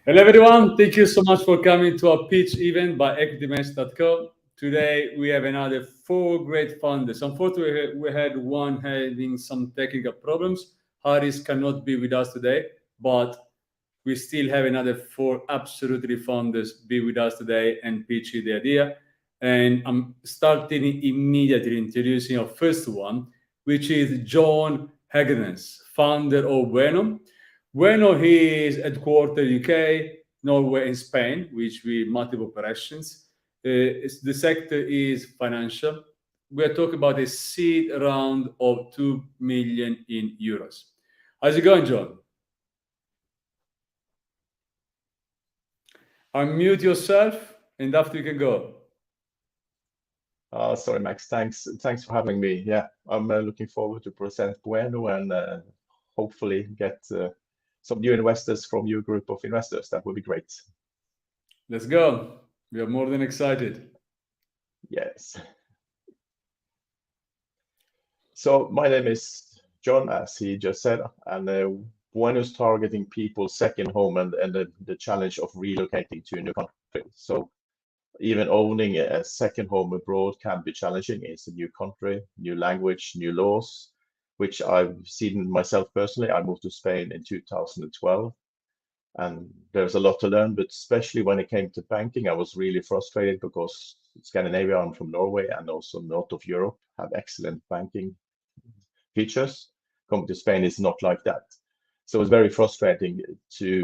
Hello everyone, thank you so much for coming to our pitch event by EquityMatch.com. Today we have another four great founders. Unfortunately, we had one having some technical problems. Haris cannot be with us today, but we still have another four absolutely founders be with us today and pitch you the idea. And I'm starting immediately introducing our first one, which is John Hegrenes, founder of Bueno. Bueno, he is headquartered UK, Norway, and Spain, which we multiple operations. The sector is financial. We are talking about a seed round of 2 million in euros. How's it going, John? Unmute yourself, and after you can go. Sorry, Max. Thanks for having me. Yeah, I'm looking forward to present Bueno and hopefully get some new investors from your group of investors. That would be great. Let's go. We are more than excited. Yes. So my name is John, as he just said, and Bueno is targeting people's second home and the challenge of relocating to a new country. So even owning a second home abroad can be challenging. It's a new country, new language, new laws, which I've seen myself personally. I moved to Spain in 2012, and there's a lot to learn, but especially when it came to banking, I was really frustrated because Scandinavia, I'm from Norway, and also north of Europe have excellent banking features. Coming to Spain is not like that. So it's very frustrating to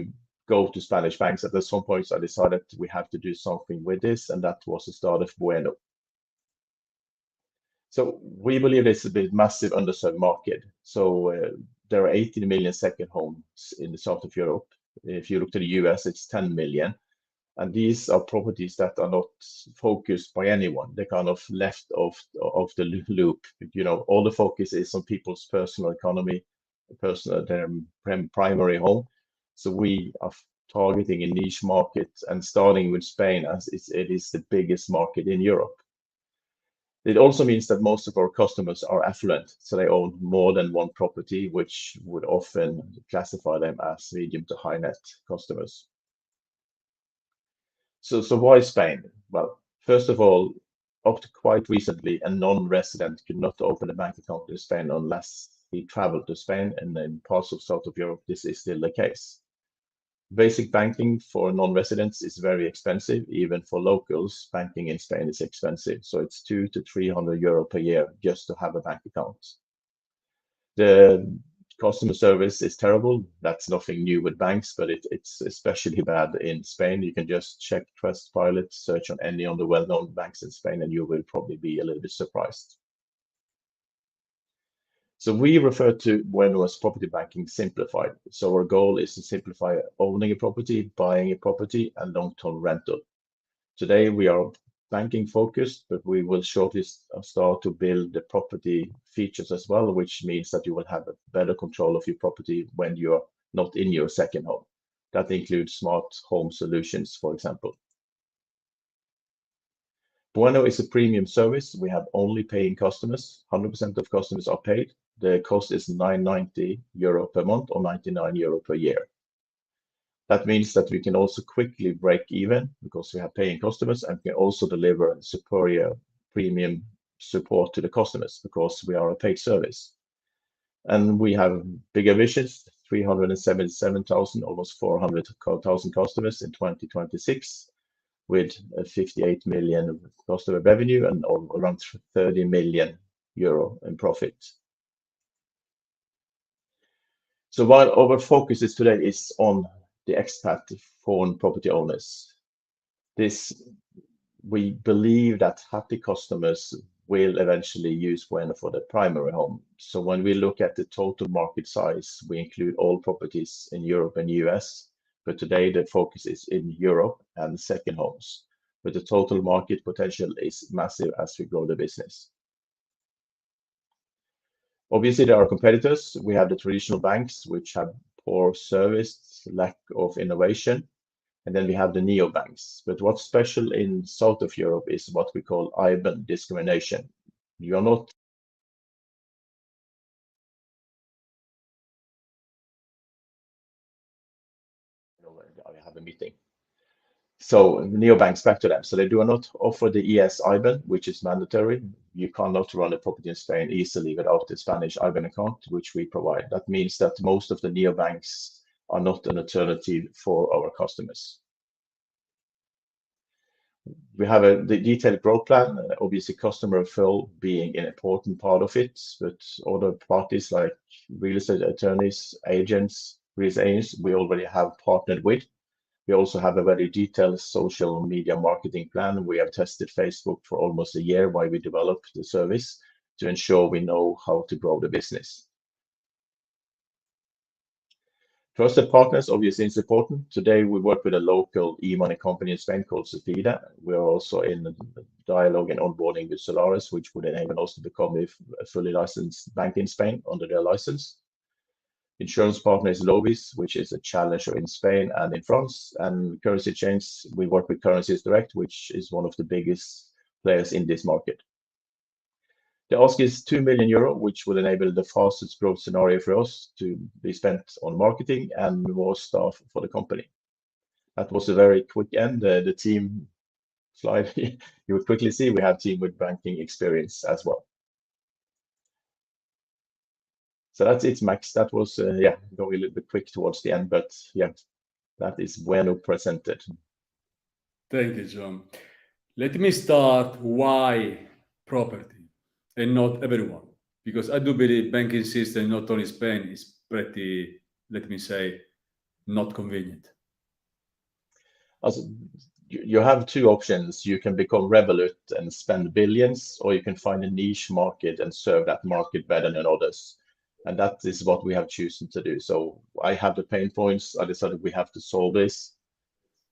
go to Spanish banks. At some point, I decided we have to do something with this, and that was the start of Bueno. So we believe it's a bit massive underserved market. So there are 18 million second homes in the south of Europe. If you look to the US, it's 10 million. And these are properties that are not focused by anyone. They're kind of left of the loop. You know, all the focus is on people's personal economy, their primary home. So we are targeting a niche market and starting with Spain as it is the biggest market in Europe. It also means that most of our customers are affluent, so they own more than one property, which would often classify them as medium to high net customers. So why Spain? Well, first of all, up to quite recently, a non-resident could not open a bank account in Spain unless he traveled to Spain, and in parts of south of Europe, this is still the case. Basic banking for non-residents is very expensive. Even for locals, banking in Spain is expensive. So it's 200 to 300 euro per year just to have a bank account. The customer service is terrible. That's nothing new with banks, but it's especially bad in Spain. You can just check Trustpilot, search on any of the well-known banks in Spain, and you will probably be a little bit surprised. So we refer to Bueno as property banking simplified. So our goal is to simplify owning a property, buying a property, and long-term rental. Today we are banking focused, but we will shortly start to build the property features as well, which means that you will have a better control of your property when you're not in your second home. That includes smart home solutions, for example. Bueno is a premium service. We have only paying customers. 100% of customers are paid. The cost is 990 euro per month or 99 euro per year. That means that we can also quickly break even because we have paying customers, and we can also deliver superior premium support to the customers because we are a paid service. And we have bigger visions, 377,000, almost 400,000 customers in 2026, with 58 million customer revenue and around 30 million euro in profit. So while our focus today is on the expat foreign property owners, we believe that happy customers will eventually use Bueno for their primary home. So when we look at the total market size, we include all properties in Europe and US, but today the focus is in Europe and second homes. But the total market potential is massive as we grow the business. Obviously, there are competitors. We have the traditional banks, which have poor service, lack of innovation, and then we have the neobanks. But what's special in south of Europe is what we call IBAN discrimination. You are not I have a meeting. So neobanks, back to them. So they do not offer the ES IBAN, which is mandatory. You cannot run a property in Spain easily without the Spanish IBAN account, which we provide. That means that most of the neobanks are not an alternative for our customers. We have the detailed growth plan, obviously customer referral being an important part of it, but other parties like real estate attorneys, agents, real estate agents, we already have partnered with. We also have a very detailed social media marketing plan. We have tested Facebook for almost a year while we developed the service to ensure we know how to grow the business. Trusted partners obviously is important. Today we work with a local e-money company in Spain called Sofida. We are also in dialogue and onboarding with Solaris, which would enable us to become a fully licensed bank in Spain under their license. Insurance partner is Lovis, which is a challenger in Spain and in France. And currency exchange, we work with Currencies Direct, which is one of the biggest players in this market. The ask is 2 million euro, which will enable the fastest growth scenario for us to be spent on marketing and more staff for the company. That was a very quick end. The team slide, you will quickly see we have team with banking experience as well. So that's it, Max. That was, going a little bit quick towards the end, but yeah, that is Bueno presented. Thank you, John. Let me start why property and not everyone, because I do believe banking system, not only Spain, is pretty, let me say, not convenient. Also, you have two options. You can become Revolut and spend billions, or you can find a niche market and serve that market better than others. And that is what we have chosen to do. So I have the pain points. I decided we have to solve this.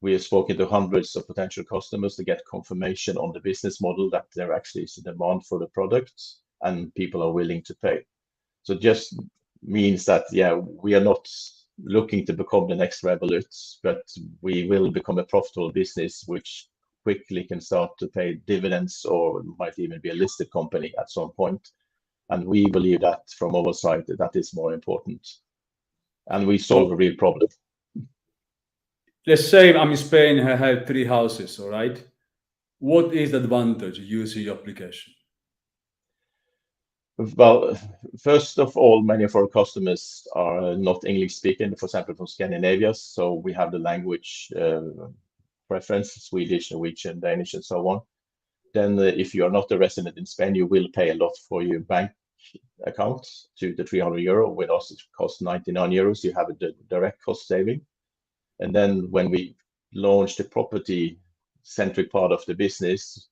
We have spoken to hundreds of potential customers to get confirmation on the business model that there actually is a demand for the product and people are willing to pay. So it just means that, we are not looking to become the next Revolut, but we will become a profitable business, which quickly can start to pay dividends or might even be a listed company at some point. And we believe that from our side, that is more important. And we solve a real problem. Let's say I'm in Spain, I have 3 houses, all right? What is the advantage of using your application? Well, first of all, many of our customers are not English speaking, for example, from Scandinavia. So we have the language preference, Swedish, Norwegian, Danish, and so on. Then if you are not a resident in Spain, you will pay a lot for your bank account to the 300 euro. With us, it costs 99 euros. You have a direct cost saving. And then when we launch the property-centric part of the business,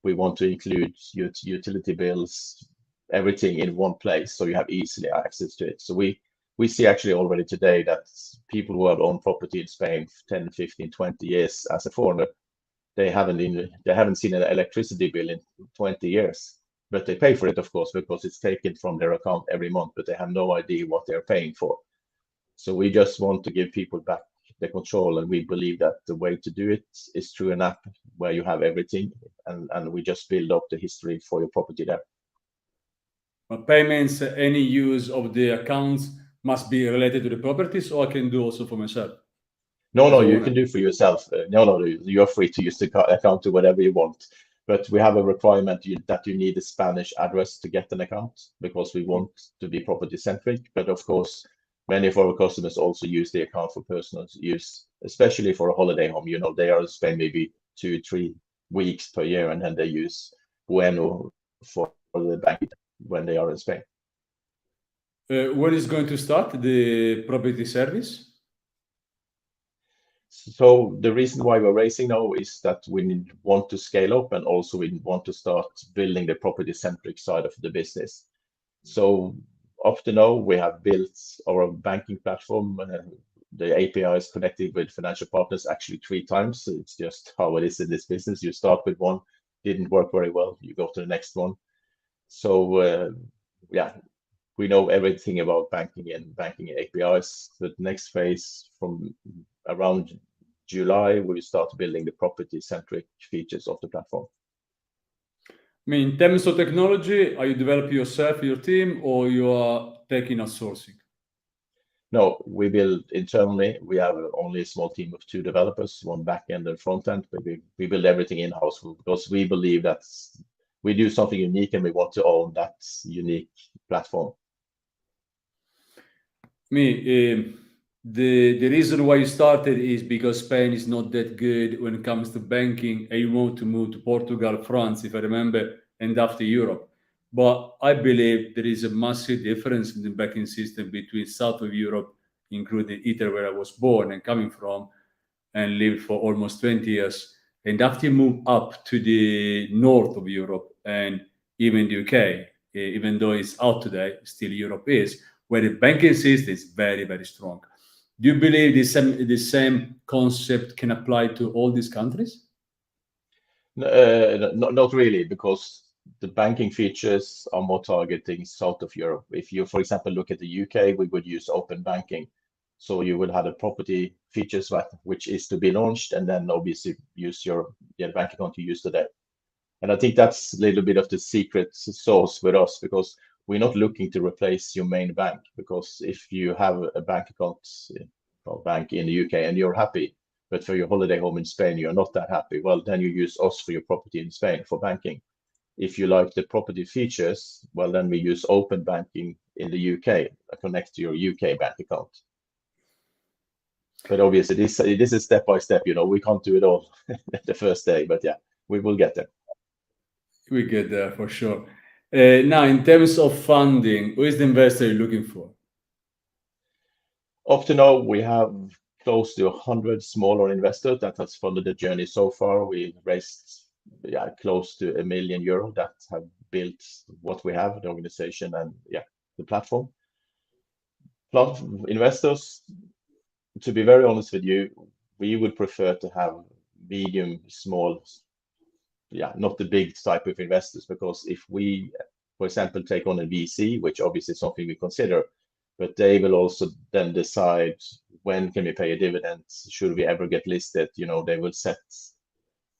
we want to include utility bills, everything in one place, so you have easily access to it. So we see actually already today that people who have owned property in Spain for 10, 15, 20 years as a foreigner, they haven't seen an electricity bill in 20 years, but they pay for it, of course, because it's taken from their account every month, but they have no idea what they're paying for. So we just want to give people back the control, and we believe that the way to do it is through an app where you have everything, and we just build up the history for your property there. But payments, any use of the accounts must be related to the properties, or I can do also for myself? No, you can do for yourself. No, you're free to use the account to whatever you want. But we have a requirement that you need a Spanish address to get an account, because we want to be property centric. But of course, many of our customers also use the account for personal use, especially for a holiday home. They are in Spain maybe 2-3 weeks per year, and then they use Bueno for the bank when they are in Spain. When is going to start the property service? So the reason why we're raising now is that we want to scale up, and also we want to start building the property-centric side of the business. So up to now, we have built our banking platform. The API is connected with financial partners actually 3 times. It's just how it is in this business. You start with one, didn't work very well, you go to the next one. So we know everything about banking and banking APIs. The next phase, from around July, we start building the property-centric features of the platform. I mean, in terms of technology, are you developing yourself, your team, or you are taking outsourcing? No, we build internally. We have only a small team of 2 developers, one back end and front end, but we build everything in-house because we believe that we do something unique and we want to own that unique platform. The reason why you started is because Spain is not that good when it comes to banking, and you want to move to Portugal, France, if I remember, and after Europe. But I believe there is a massive difference in the banking system between south of Europe, including Italy, where I was born and coming from, and lived for almost 20 years. And after you move up to the north of Europe and even the UK, even though it's out today, still Europe is, where the banking system is very, very strong. Do you believe the same concept can apply to all these countries? Not really, because the banking features are more targeting south of Europe. If you, for example, look at the UK, we would use open banking. So you would have the property features, which is to be launched, and then obviously use your bank account you use today. And I think that's a little bit of the secret sauce with us, because we're not looking to replace your main bank. Because if you have a bank account or bank in the UK and you're happy, but for your holiday home in Spain you're not that happy, well, then you use us for your property in Spain for banking. If you like the property features, well, then we use open banking in the UK, connect to your UK bank account. But obviously this is step by step, we can't do it all the first day, but yeah, we will get there. We get there for sure. Now, in terms of funding, who is the investor you're looking for? Up to now, we have close to 100 smaller investors that has funded the journey so far. We raised close to €1 million that have built what we have, the organization and the platform. Plus investors, to be very honest with you, we would prefer to have medium, small, not the big type of investors, because if we, for example, take on a VC, which obviously is something we consider, but they will also then decide when can we pay a dividend, should we ever get listed, they will set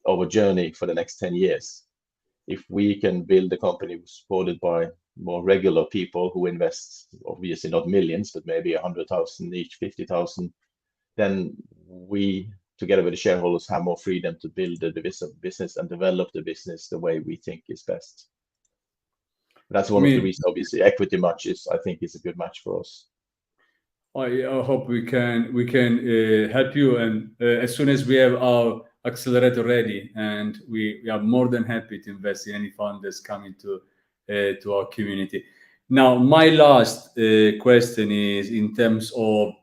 our journey for the next 10 years. If we can build a company supported by more regular people who invest, obviously not millions, but maybe 100,000 each, 50,000, then we, together with the shareholders, have more freedom to build the business and develop the business the way we think is best. That's one of the reasons, obviously, EquityMatch I think is a good match for us. I hope we can help you, and as soon as we have our accelerator ready, and we are more than happy to invest in any fund that's coming to our community. Now, my last question is in terms of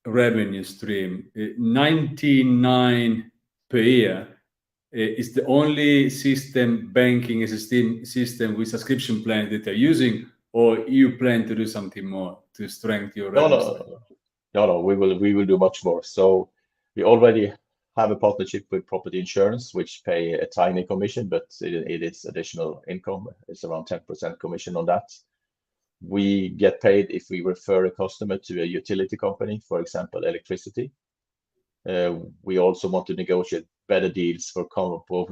revenue stream. 99 per year is the only banking system with subscription plan that they're using, or you plan to do something more to strengthen your revenue? No, we will do much more. So we already have a partnership with property insurance, which pay a tiny commission, but it is additional income. It's around 10% commission on that. We get paid if we refer a customer to a utility company, for example, electricity. We also want to negotiate better deals for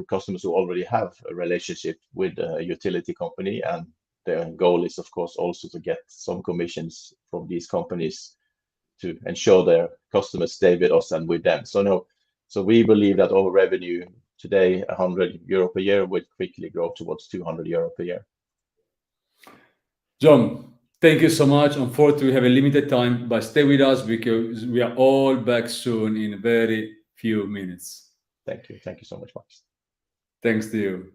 customers who already have a relationship with a utility company, and their goal is, of course, also to get some commissions from these companies to ensure their customers stay with us and with them. So we believe that our revenue today, €100 per year, will quickly grow towards €200 per year. John, thank you so much. Unfortunately, we have a limited time, but stay with us because we are all back soon in a very few minutes. Thank you. Thank you so much, Max. Thanks to you.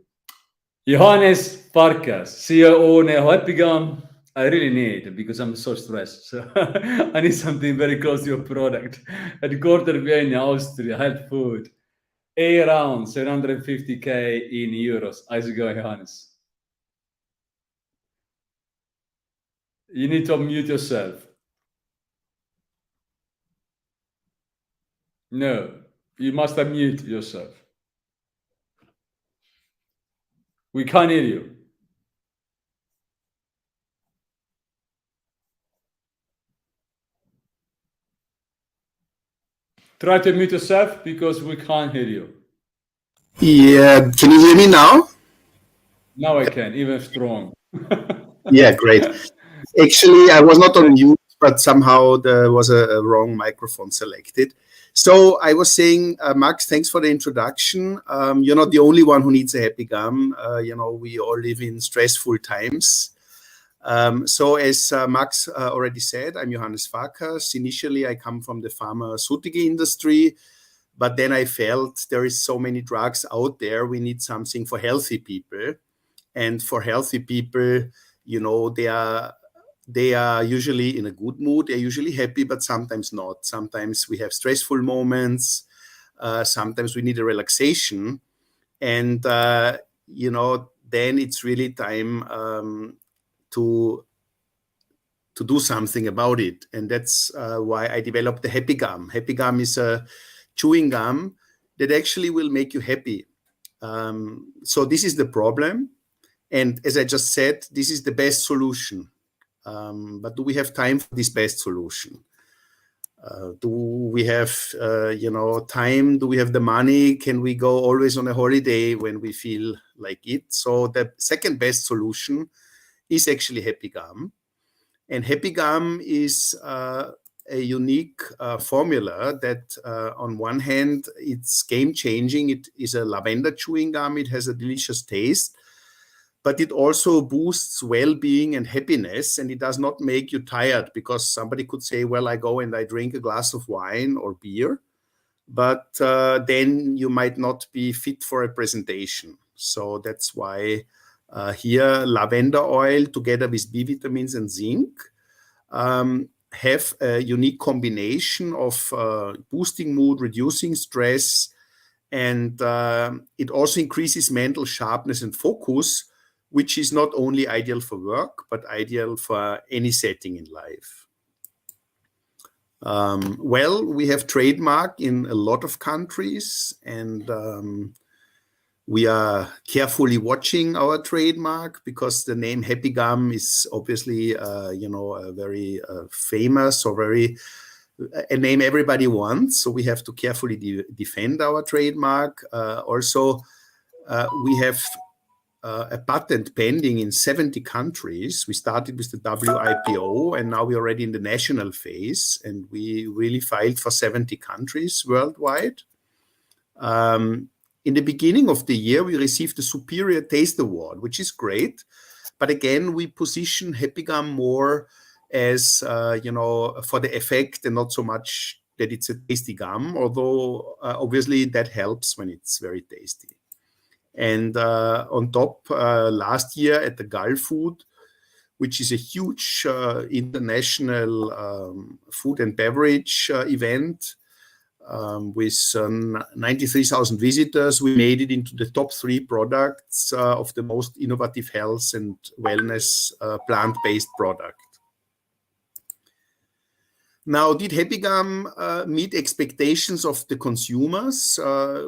Johannes, Farkas, CEO owner of Happygum. I really need, because I'm so stressed. So I need something very close to your product. Headquartered Vienna, Austria, health food. Around 750K in euros. How's it going, Johannes? You need to unmute yourself. No, you must unmute yourself. We can't hear you. Try to unmute yourself because we can't hear you. Yeah, can you hear me now? Now I can, even strong. Yeah, great. Actually, I was not on mute, but somehow there was a wrong microphone selected. So I was saying, Max, thanks for the introduction. You're not the only one who needs a happy gum. We all live in stressful times. So as Max already said, I'm Johannes Farkas. Initially, I come from the pharmaceutical industry, but then I felt there is so many drugs out there. We need something for healthy people. And for healthy people, they are usually in a good mood. They're usually happy, but sometimes not. Sometimes we have stressful moments. Sometimes we need a relaxation. And, then it's really time to do something about it. And that's why I developed the Happygum. Happygum is a chewing gum that actually will make you happy. So this is the problem. And as I just said, this is the best solution. But do we have time for this best solution? Do we have, time? Do we have the money? Can we go always on a holiday when we feel like it? So the second best solution is actually Happygum. And Happygum is a unique formula that on one hand, it's game-changing. It is a lavender chewing gum. It has a delicious taste, but it also boosts well-being and happiness, and it does not make you tired, because somebody could say, well, I go and I drink a glass of wine or beer, but then you might not be fit for a presentation. So that's why here lavender oil together with B vitamins and zinc have a unique combination of boosting mood, reducing stress, and it also increases mental sharpness and focus, which is not only ideal for work, but ideal for any setting in life. Well, we have trademark in a lot of countries, and we are carefully watching our trademark, because the name Happygum is obviously, a very famous or a name everybody wants. So we have to carefully defend our trademark. Also, we have a patent pending in 70 countries. We started with the WIPO, and now we're already in the national phase, and we really filed for 70 countries worldwide. In the beginning of the year, we received the Superior Taste Award, which is great. But again, we position Happygum more as, for the effect and not so much that it's a tasty gum, although obviously that helps when it's very tasty. And on top, last year at the Gulf Food, which is a huge international food and beverage event, with 93,000 visitors, we made it into the top 3 products of the most innovative health and wellness plant-based product. Now, did Happygum meet expectations of the consumers?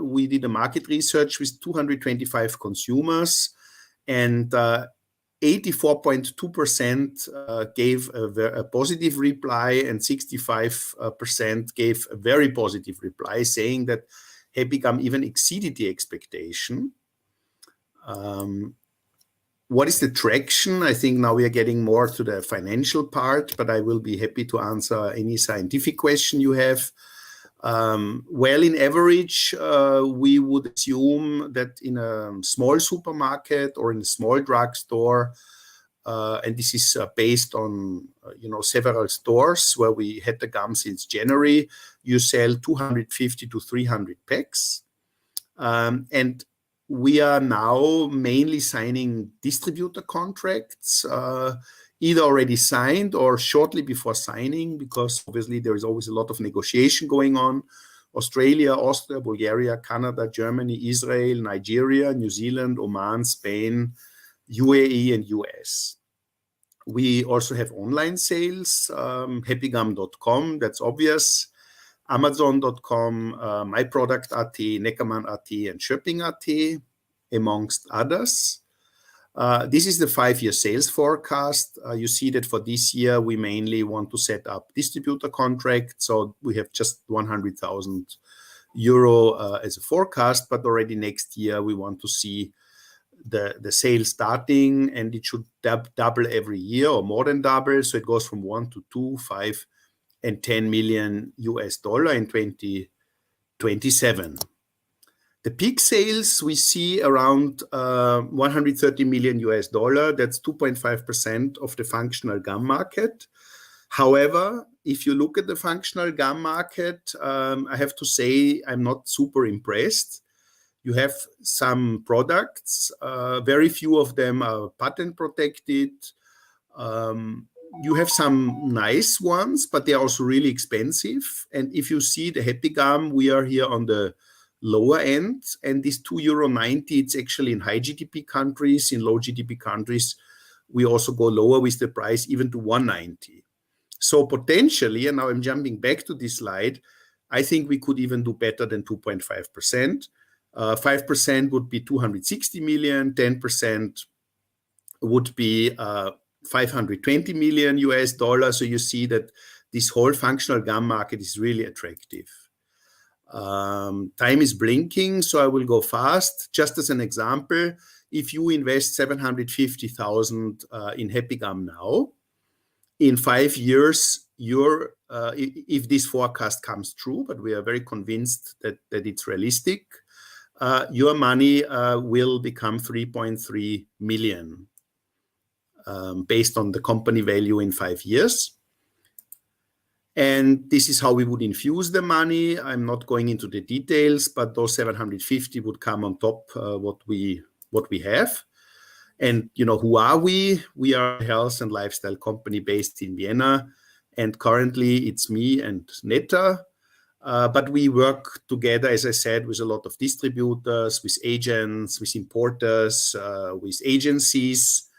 We did a market research with 225 consumers, and 84.2% gave a positive reply, and 65% gave a very positive reply, saying that Happygum even exceeded the expectation. What is the traction? I think now we are getting more to the financial part, but I will be happy to answer any scientific question you have. Well, in average, we would assume that in a small supermarket or in a small drugstore, and this is based on several stores where we had the gum since January, you sell 250 to 300 packs. And we are now mainly signing distributor contracts, either already signed or shortly before signing, because obviously there is always a lot of negotiation going on. Australia, Austria, Bulgaria, Canada, Germany, Israel, Nigeria, New Zealand, Oman, Spain, UAE, and US. We also have online sales, happygum.com, that's obvious, Amazon.com, myproduct.at, Neckermann.at, and Shopping.at, amongst others. This is the 5-year sales forecast. You see that for this year, we mainly want to set up distributor contracts. So we have just 100,000 euro as a forecast, but already next year, we want to see the sales starting, and it should double every year or more than double. So it goes from 1 to 2, 5, and $10 million in 2027. The peak sales we see around $130 million. That's 2.5% of the functional gum market. However, if you look at the functional gum market, I have to say I'm not super impressed. You have some products, very few of them are patent protected. You have some nice ones, but they're also really expensive. And if you see the Happygum, we are here on the lower end, and this €2.90, it's actually in high GDP countries. In low GDP countries, we also go lower with the price, even to $1.90. So potentially, and now I'm jumping back to this slide, I think we could even do better than 2.5%. 5% would be 260 million, 10% would be $520 million. So you see that this whole functional gum market is really attractive. Time is blinking, so I will go fast. Just as an example, if you invest 750,000 in Happygum now, in 5 years, if this forecast comes true, but we are very convinced that it's realistic, your money will become 3.3 million based on the company value in 5 years. And this is how we would infuse the money. I'm not going into the details, but those 750 would come on top what we have. And who are we? We are a health and lifestyle company based in Vienna, and currently it's me and Netta. But we work together, as I said, with a lot of distributors, with agents, with importers, with agencies.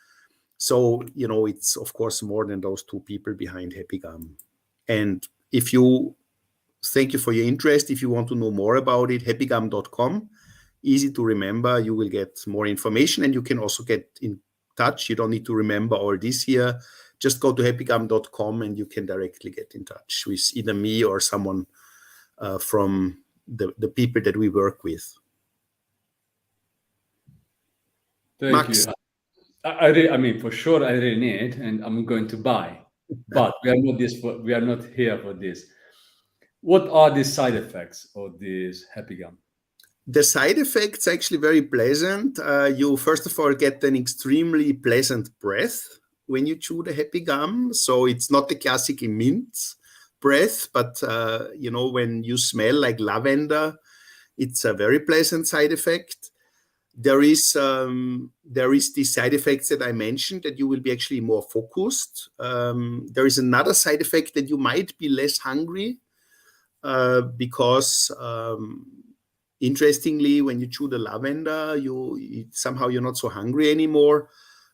So it's of course more than those two people behind Happygum. And thank you for your interest. If you want to know more about it, happygum.com, easy to remember. You will get more information, and you can also get in touch. You don't need to remember all this here. Just go to happygum.com and you can directly get in touch with either me or someone from the people that we work with. Thank Max. you. I mean, for sure, I really need, and I'm going to buy. But we are not here for this. What are the side effects of this Happygum? The side effects are actually very pleasant. You first of all get an extremely pleasant breath when you chew the Happygum. So it's not the classic mint breath, but when you smell like lavender, it's a very pleasant side effect. There is the side effects that I mentioned, that you will be actually more focused. There is another side effect that you might be less hungry because interestingly, when you chew the lavender, somehow you're not so hungry anymore.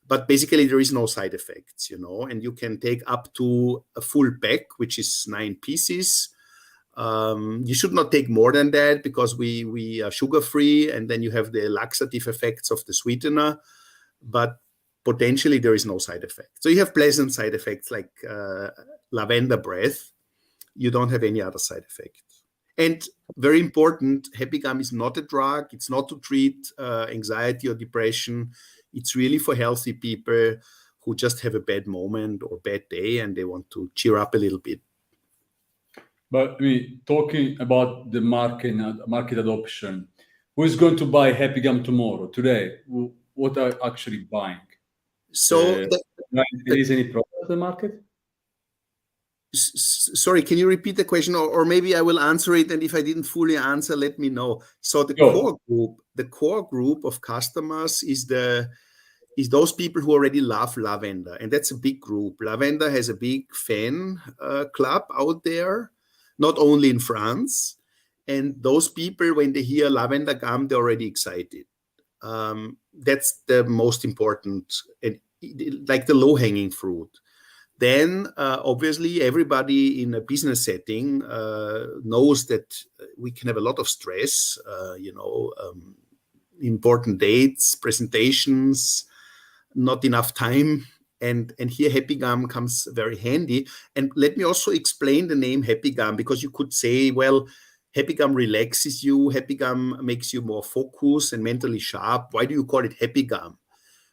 But basically, there is no side effects, and you can take up to a full pack, which is 9 pieces. You should not take more than that because we are sugar-free, and then you have the laxative effects of the sweetener, but potentially there is no side effect. So you have pleasant side effects like lavender breath. You don't have any other side effect. And very important, Happygum is not a drug. It's not to treat anxiety or depression. It's really for healthy people who just have a bad moment or bad day and they want to cheer up a little bit. But talking about the market adoption, who is going to buy Happygum tomorrow, today? What are actually buying? So there is any problem in the market? Sorry, can you repeat the question, or maybe I will answer it, and if I didn't fully answer, let me know. So the core group of customers is those people who already love lavender, and that's a big group. Lavender has a big fan club out there, not only in France. And those people, when they hear lavender gum, they're already excited. That's the most important, like the low-hanging fruit. Then, obviously, everybody in a business setting knows that we can have a lot of stress, important dates, presentations, not enough time. And here Happygum comes very handy. And let me also explain the name Happygum, because you could say, well, Happygum relaxes you. Happygum makes you more focused and mentally sharp. Why do you call it Happygum?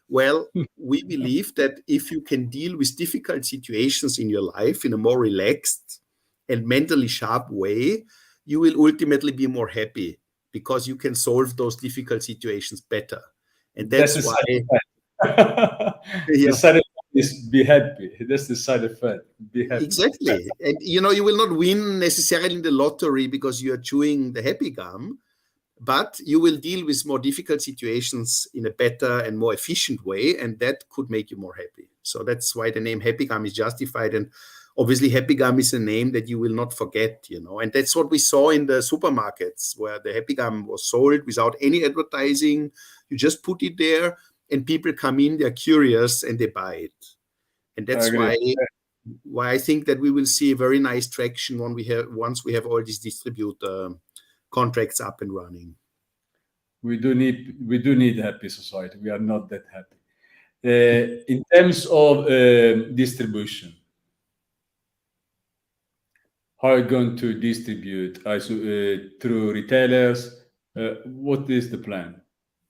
Well, we believe that if you can deal with difficult situations in your life in a more relaxed and mentally sharp way, you will ultimately be more happy because you can solve those difficult situations better. And that's the why. side effect. Yeah. The side effect is be happy. That's the side effect. Be happy. Exactly. And you will not win necessarily in the lottery because you are chewing the happy gum, but you will deal with more difficult situations in a better and more efficient way, and that could make you more happy. So that's why the name Happygum is justified. And obviously Happygum is a name that you will not forget, and that's what we saw in the supermarkets where the Happygum was sold without any advertising. You just put it there and people come in, they're curious and they buy it. And that's why I think that we will see a very nice traction once we have all these distributor contracts up and running. We do need a happy society. We are not that happy. In terms of distribution, how are you going to distribute through retailers? What is the plan?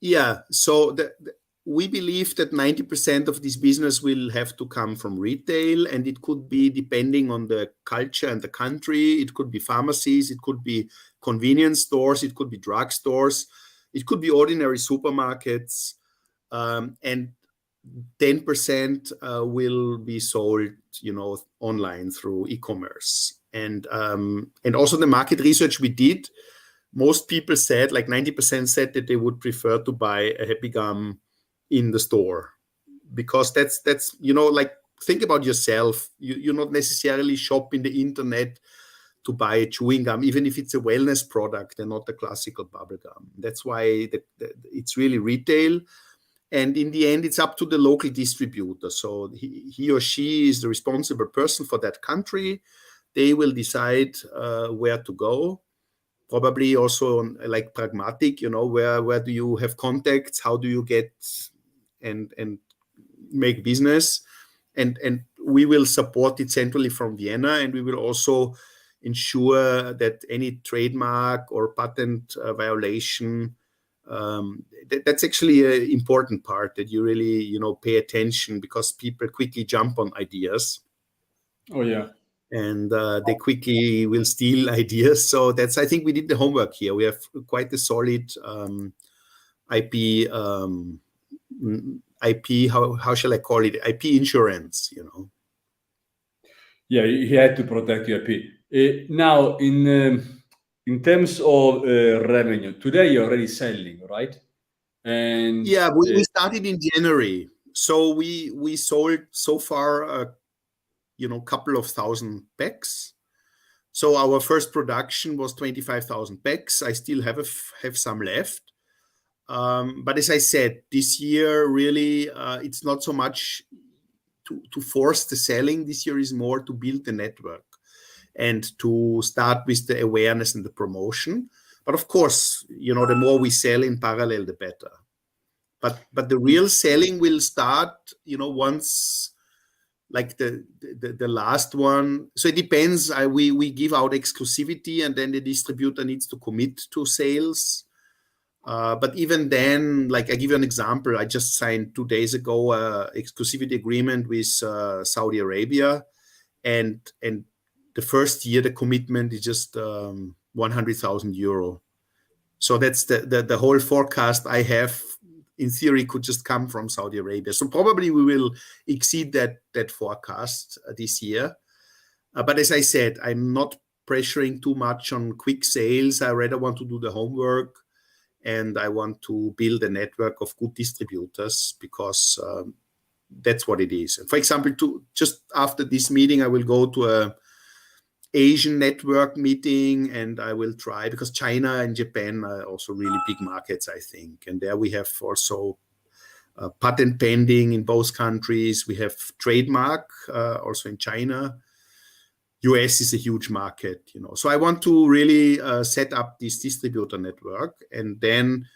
Yeah, so we believe that 90% of this business will have to come from retail, and it could be depending on the culture and the country. It could be pharmacies, it could be convenience stores, it could be drug stores, it could be ordinary supermarkets, and 10% will be sold, online through e-commerce. And also the market research we did, most people said, like 90% said that they would prefer to buy a Happygum in the store, because that's like, think about yourself. You're not necessarily shop in the internet to buy a chewing gum, even if it's a wellness product and not a classical bubble gum. That's why it's really retail. And in the end, it's up to the local distributor. So he or she is the responsible person for that country. They will decide where to go. Probably also like pragmatic, where do you have contacts? How do you get and make business? And we will support it centrally from Vienna, and we will also ensure that any trademark or patent violation, that's actually an important part, that you really, pay attention, because people quickly jump on ideas. Oh, yeah. And they quickly will steal ideas. So I think we did the homework here. We have quite a solid IP, how shall I call it? IP insurance, Yeah, you had to protect your IP. Now, in terms of revenue, today you're already selling, right? And yeah, we started in January. So we sold so far a couple of thousand packs. So our first production was 25,000 packs. I still have some left. But as I said, this year, really, it's not so much to force the selling. This year is more to build the network and to start with the awareness and the promotion. But of course, the more we sell in parallel, the better. But the real selling will start, once, like the last one. So it depends. We give out exclusivity, and then the distributor needs to commit to sales. But even then, like, I give you an example. I just signed 2 days ago an exclusivity agreement with Saudi Arabia, and the first year the commitment is just 100,000 euro. So that's the whole forecast I have. In theory, could just come from Saudi Arabia. So probably we will exceed that forecast this year. But as I said, I'm not pressuring too much on quick sales. I rather want to do the homework, and I want to build a network of good distributors, because that's what it is. For example, just after this meeting, I will go to a Asian network meeting, and I will try, because China and Japan are also really big markets, I think. And there we have also patent pending in both countries. We have trademark also in China. US is a huge market, So I want to really set up this distributor network, and then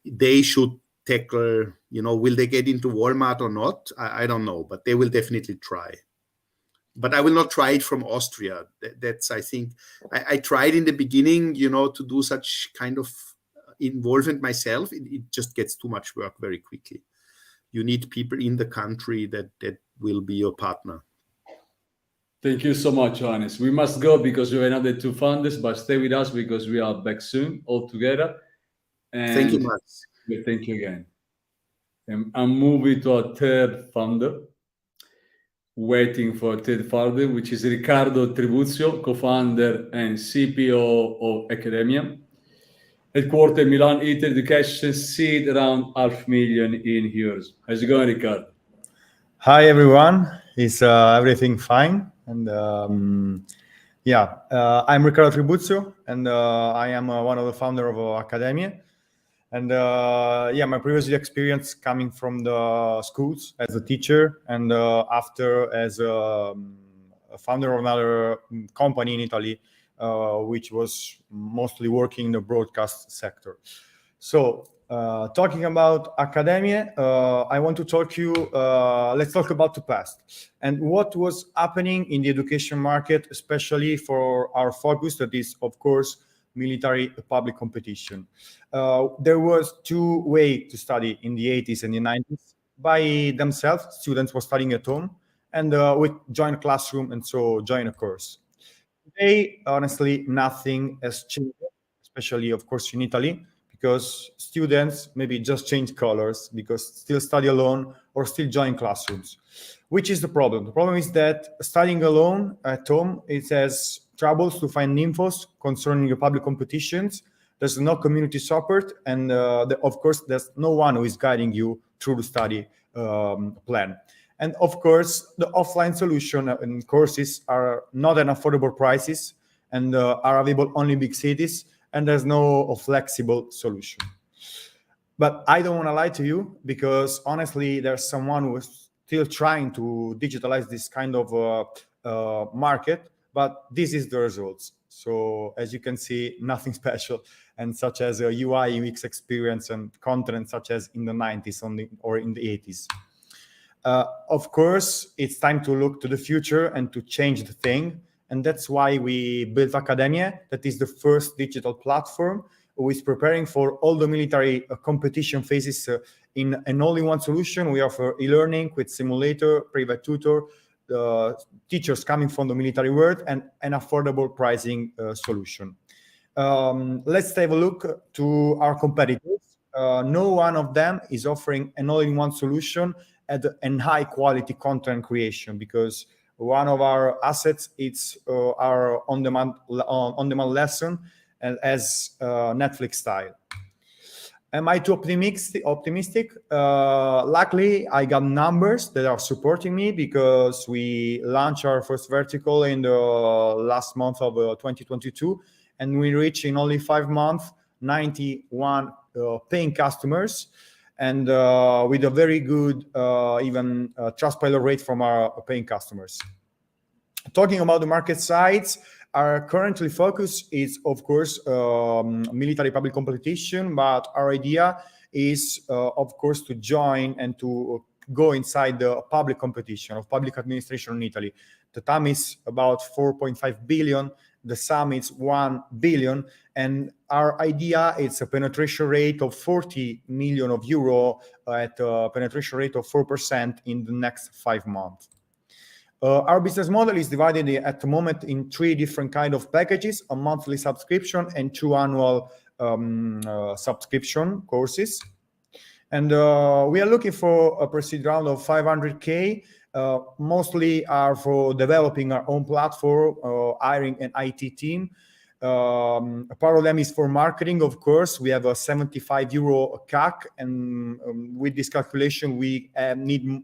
they should tackle, will they get into Walmart or not? I don't know, but they will definitely try. but I will not try it from Austria. That's, I think, I tried in the beginning, to do such kind of involvement myself. It just gets too much work very quickly. You need people in the country that will be your partner. Thank you so much, Johannes. We must go because we have another 2 founders, but stay with us because we are back soon all together. And Thank you, Max. Thank you again. And I'm moving to our 3rd founder, waiting for a 3rd founder, which is Riccardo Tribuzio, co-founder and CPO of Hdemie. Headquartered in Milan, Italy, the cash seed around €500,000. How's it going, Riccardo? Hi, everyone. Is everything fine? And I'm Riccardo Tribuzio, and I am one of the founder of Hdemie. And my previous experience coming from the schools as a teacher, and after as a founder of another company in Italy, which was mostly working in the broadcast sector. So talking about Hdemie, I want to let's talk about the past and what was happening in the education market, especially for our focus, that is, of course, military public competition. There was 2 ways to study in the 80s and the 90s. By themselves, students were studying at home, and with join classroom, and so join a course. Today, honestly, nothing has changed, especially, of course, in Italy, because students maybe just change colors, because still study alone or still join classrooms. Which is the problem? The problem is that studying alone at home, it has troubles to find infos concerning the public competitions. There's no community support, and of course, there's no one who is guiding you through the study plan. And of course, the offline solution and courses are not at affordable prices and are available only in big cities, and there's no flexible solution. But I don't want to lie to you, because honestly, there's someone who is still trying to digitalize this kind of market, but this is the results. So as you can see, nothing special, and such as a UI, UX experience and content such as in the 90s or in the 80s. Of course, it's time to look to the future and to change the thing. And that's why we built Hdemie, that is the first digital platform who is preparing for all the military competition phases in an all-in-one solution. We offer e-learning with simulator, private tutor, teachers coming from the military world, and an affordable pricing solution. Let's have a look to our competitors. No one of them is offering an all-in-one solution and high-quality content creation, because one of our assets is our on-demand lesson as Netflix style. Am I too optimistic? Luckily, I got numbers that are supporting me, because we launched our first vertical in the last month of 2022, and we reached in only 5 months 91 paying customers, and with a very good even Trustpilot rate from our paying customers. Talking about the market size, our currently focus is, of course, military public competition, but our idea is, of course, to join and to go inside the public competition of public administration in Italy. The TAM is about 4.5 billion. The sum is 1 billion, and our idea is a penetration rate of 40 million euro at a penetration rate of 4% in the next 5 months. Our business model is divided at the moment in 3 different kind of packages: a monthly subscription and 2 annual subscription courses. And we are looking for a pre-seed round of 500K. Mostly are for developing our own platform, hiring an IT team. A part of them is for marketing, of course. We have a 75 euro CAC, and with this calculation, we need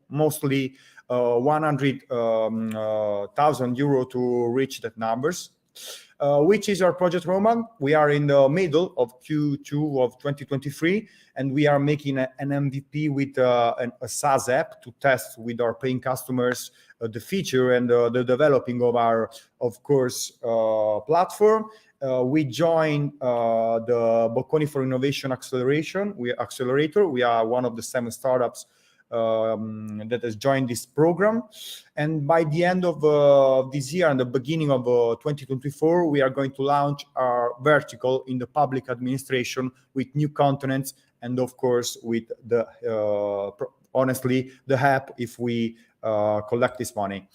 mostly 100,000 euro to reach that numbers. Which is our project roadmap. We are in the middle of Q2 of 2023, and we are making an MVP with a SaaS app to test with our paying customers the feature and the developing of our, of course, platform. We joined the Bocconi for Innovation Accelerator. We are one of the 7 startups that has joined this program. And by the end of this year and the beginning of 2024, we are going to launch our vertical in the public administration with new continents, and of course with the honestly the app if we collect this money.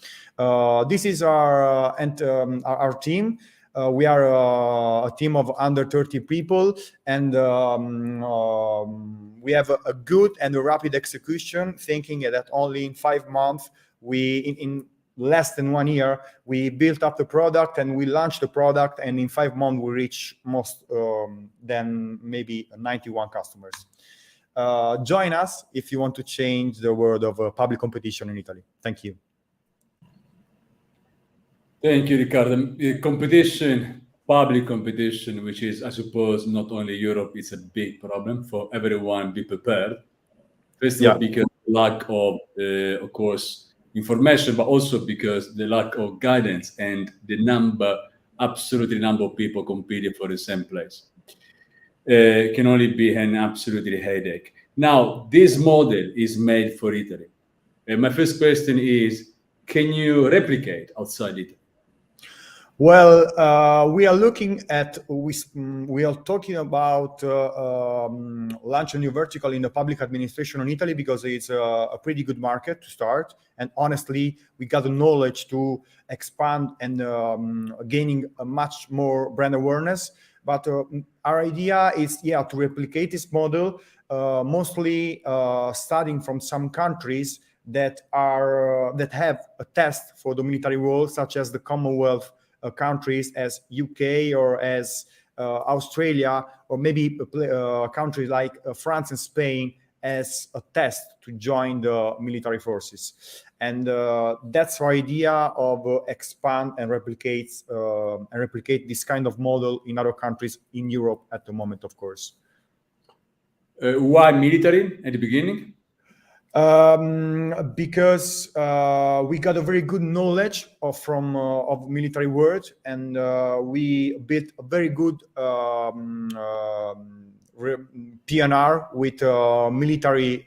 This is our team. We are a team of under 30 people, and we have a good and a rapid execution, thinking that only in 5 months, in less than 1 year, we built up the product and we launched the product, and in 5 months, we reach most than maybe 91 customers. Join us if you want to change the world of public competition in Italy. Thank you. Thank you, Riccardo. Competition, public competition, which is, I suppose, not only Europe, it's a big problem for everyone. Be prepared. First of all, because lack of course, information, but also because the lack of guidance and the number of people competing for the same place can only be an absolutely headache. Now, this model is made for Italy. My first question is, can you replicate outside Italy? Well, we are looking at, we are talking about launch a new vertical in the public administration in Italy because it's a pretty good market to start. And honestly, we got the knowledge to expand and gaining a much more brand awareness. But our idea is, to replicate this model, mostly starting from some countries that have a test for the military role, such as the Commonwealth countries as UK or as Australia, or maybe countries like France and Spain as a test to join the military forces. And that's our idea of expand and replicate this kind of model in other countries in Europe at the moment, of course. Why military at the beginning? Because we got a very good knowledge of military world, and we built a very good PNR with military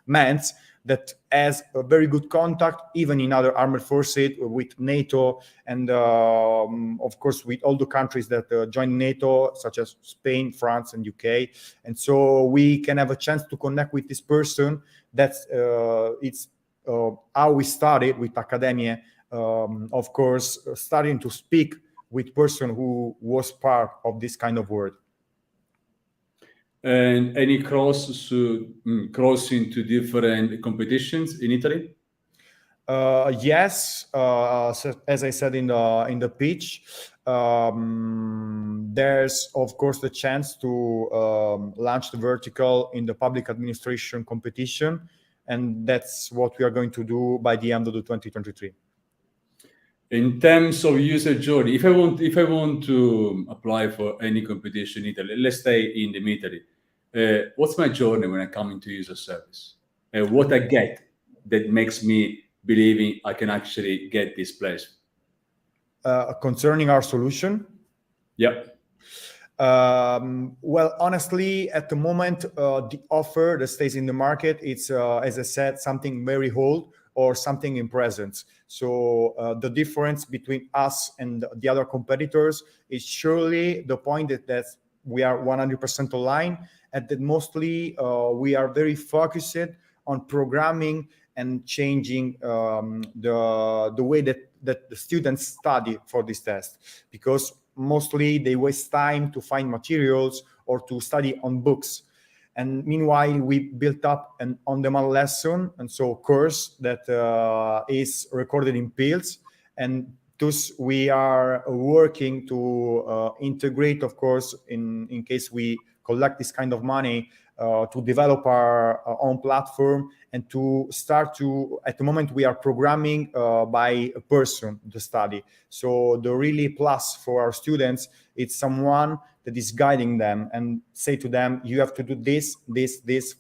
men that has a very good contact even in other armed forces with NATO, and of course with all the countries that join NATO, such as Spain, France, and UK. And so we can have a chance to connect with this person. That's it's how we started with Hdemie, of course, starting to speak with person who was part of this kind of world. And any crossing to different competitions in Italy? Yes, so as I said in the pitch, there's of course the chance to launch the vertical in the public administration competition, and that's what we are going to do by the end of the 2023. In terms of user journey, if I want to apply for any competition in Italy, let's stay in the military, what's my journey when I come into user service? What I get that makes me believing I can actually get this place? Concerning our solution? Yep. Well, honestly, at the moment, the offer that stays in the market, it's, as I said, something very old or something in presence. So the difference between us and the other competitors is surely the point that we are 100% aligned, and that mostly we are very focused on programming and changing the way that the students study for this test, because mostly they waste time to find materials or to study on books. And meanwhile, we built up an on-demand lesson, and so course that is recorded in pills. And thus we are working to integrate, of course, in case we collect this kind of money, to develop our own platform and to start to, at the moment, we are programming by a person the study. So the really plus for our students, it's someone that is guiding them and say to them, you have to do this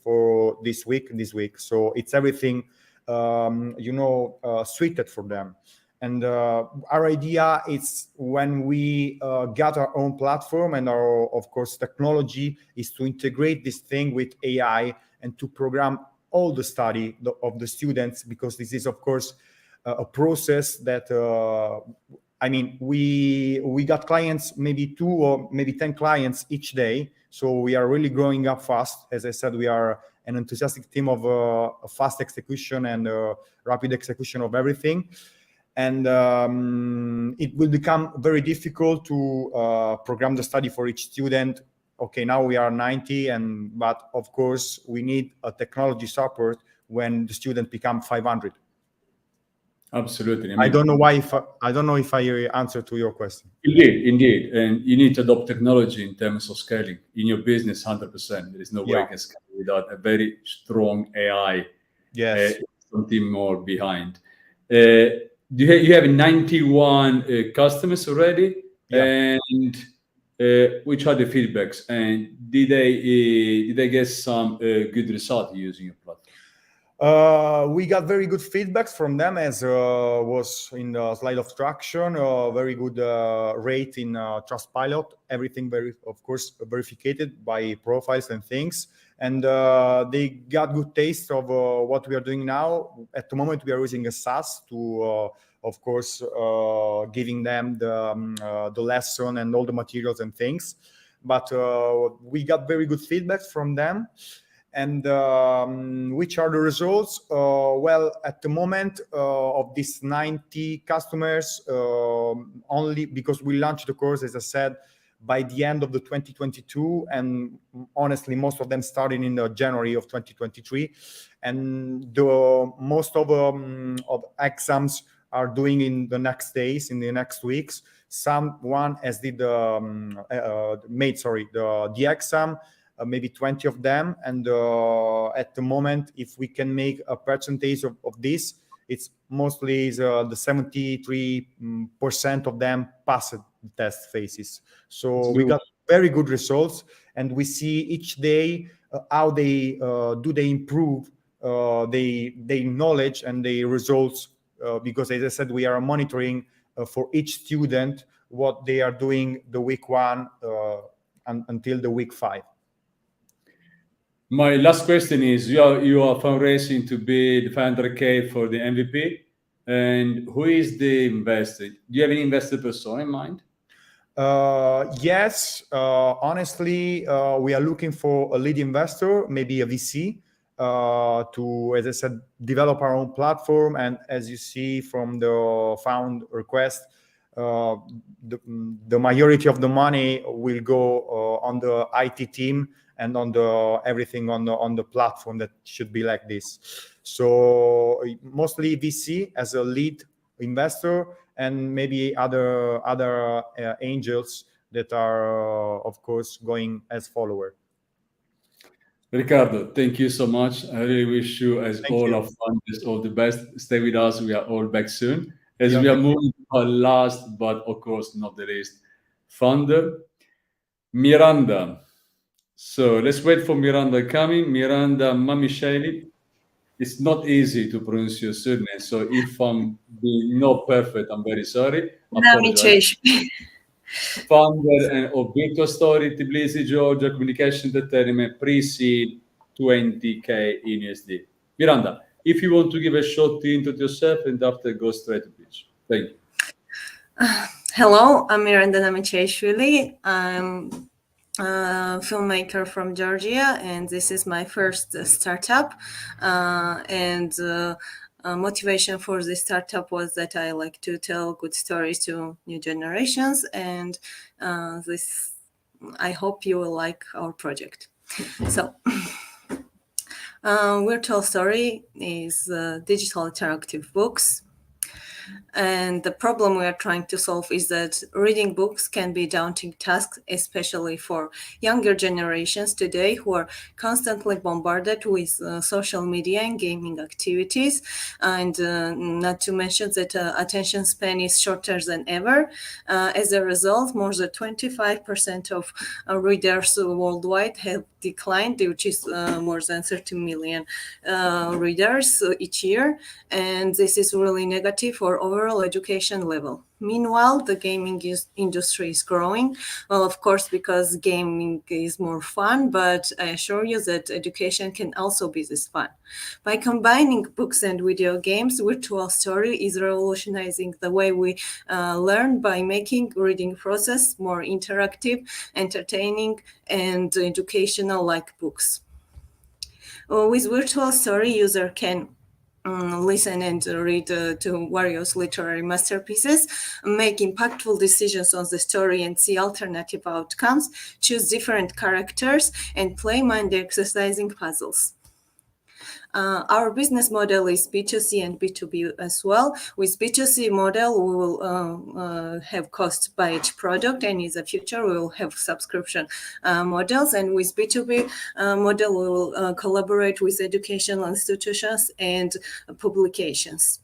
for this week. So it's everything, suited for them. And our idea is, when we got our own platform and our, of course, technology, is to integrate this thing with AI and to program all the study of the students, because this is, of course, a process that, I mean, we got clients, maybe 2 or maybe 10 clients each day. So we are really growing up fast. As I said, we are an enthusiastic team of fast execution and rapid execution of everything. And it will become very difficult to program the study for each student. Okay, now we are 90, but of course we need a technology support when the student become 500. Absolutely. I don't know if I answered to your question. Indeed. And you need to adopt technology in terms of scaling in your business 100%. There is no way you can scale without a very strong AI. Yes. Something more behind. You have 91 customers already, and which are the feedbacks? And did they get some good result using your platform? We got very good feedbacks from them, as was in the slide of traction. Very good rate in Trustpilot. Everything very, of course, verified by profiles and things. And they got good taste of what we are doing now. At the moment, we are using a SaaS to, of course, giving them the lesson and all the materials and things. But we got very good feedbacks from them. And which are the results? Well, at the moment of these 90 customers, only because we launched the course, as I said, by the end of the 2022, and honestly, most of them starting in the January of 2023. And the most of exams are doing in the next days, in the next weeks. Someone has made the exam. Maybe 20 of them, and at the moment, if we can make a percentage of this, it's mostly the 73% of them passed the test phases. So we got very good results, and we see each day how they improve their knowledge and their results, because, as I said, we are monitoring for each student what they are doing the week 1 until the week 5. My last question is, you are fundraising to be the 500K for the MVP, and who is the investor? Do you have any investor persona in mind? Yes, honestly, we are looking for a lead investor, maybe a VC, to, as I said, develop our own platform. And as you see from the found request, the majority of the money will go on the IT team and on the everything on the platform that should be like this. So mostly VC as a lead investor, and maybe other angels that are of course going as follower. Riccardo, thank you so much. I really wish you, as all our funders, all the best. Stay with us. We are all back soon. As we are moving to our last, but of course not the least, funder, Miranda. So let's wait for Miranda coming. Miranda Namicheishvili. It's not easy to pronounce your surname, so if I'm being not perfect, I'm very sorry. Namicheishvili. Founder of Virtual Story, Tribuzio, Georgia, Communication Entertainment, pre-seed 20K in USD. Miranda, if you want to give a short intro to yourself, and after go straight to pitch. Thank you. Hello, I'm Miranda Namicheishvili. I'm a filmmaker from Georgia, and this is my first startup. Motivation for this startup was that I like to tell good stories to new generations, and I hope you will like our project. So, Virtual Story is digital interactive books. And the problem we are trying to solve is that reading books can be a daunting task, especially for younger generations today who are constantly bombarded with social media and gaming activities. And not to mention that attention span is shorter than ever. As a result, more than 25% of readers worldwide have declined, which is more than 30 million readers each year, and this is really negative for overall education level. Meanwhile, the gaming industry is growing, well, of course, because gaming is more fun, but I assure you that education can also be this fun. By combining books and video games, Virtual Story is revolutionizing the way we learn by making reading process more interactive, entertaining, and educational like books. With Virtual Story, user can listen and read to various literary masterpieces, make impactful decisions on the story and see alternative outcomes, choose different characters, and play mind exercising puzzles. Our business model is B2C and B2B as well. With B2C model, we will have cost by each product, and in the future, we will have subscription models. And with B2B model, we will collaborate with educational institutions and publications.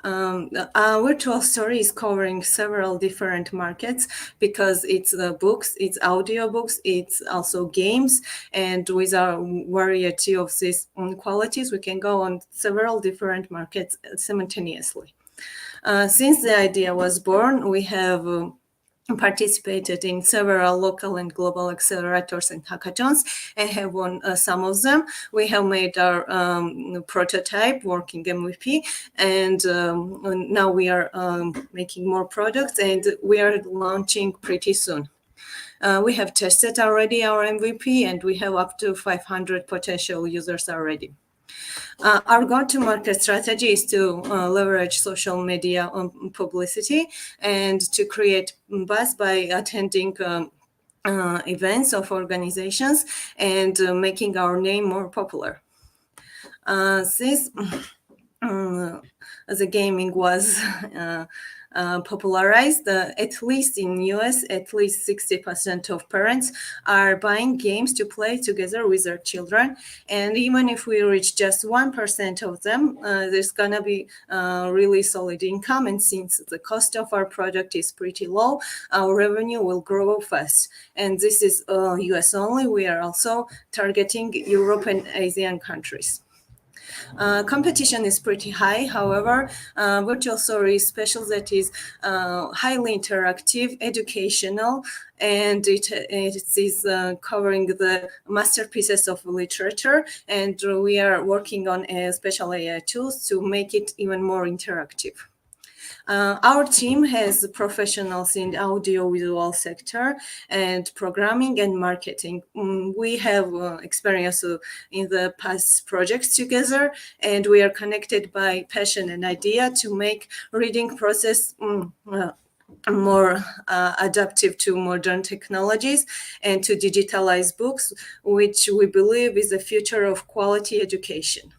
Virtual Story is covering several different markets because it's books, it's audiobooks, it's also games, and with our variety of these qualities, we can go on several different markets simultaneously. Since the idea was born, we have participated in several local and global accelerators and hackathons and have won some of them. We have made our prototype working MVP, and now we are making more products, and we are launching pretty soon. We have tested already our MVP, and we have up to 500 potential users already. Our go-to-market strategy is to leverage social media publicity and to create buzz by attending events of organizations and making our name more popular. Since the gaming was popularized, at least in US, at least 60% of parents are buying games to play together with their children. And even if we reach just 1% of them, there's gonna be really solid income. And since the cost of our product is pretty low, our revenue will grow fast. And this is US only. We are also targeting Europe and Asian countries. Competition is pretty high. However, Virtual Story is special that is highly interactive, educational, and it is covering the masterpieces of literature. And we are working on special AI tools to make it even more interactive. Our team has professionals in the audiovisual sector and programming and marketing. We have experience in the past projects together, and we are connected by passion and idea to make reading process more adaptive to modern technologies and to digitalize books, which we believe is the future of quality education.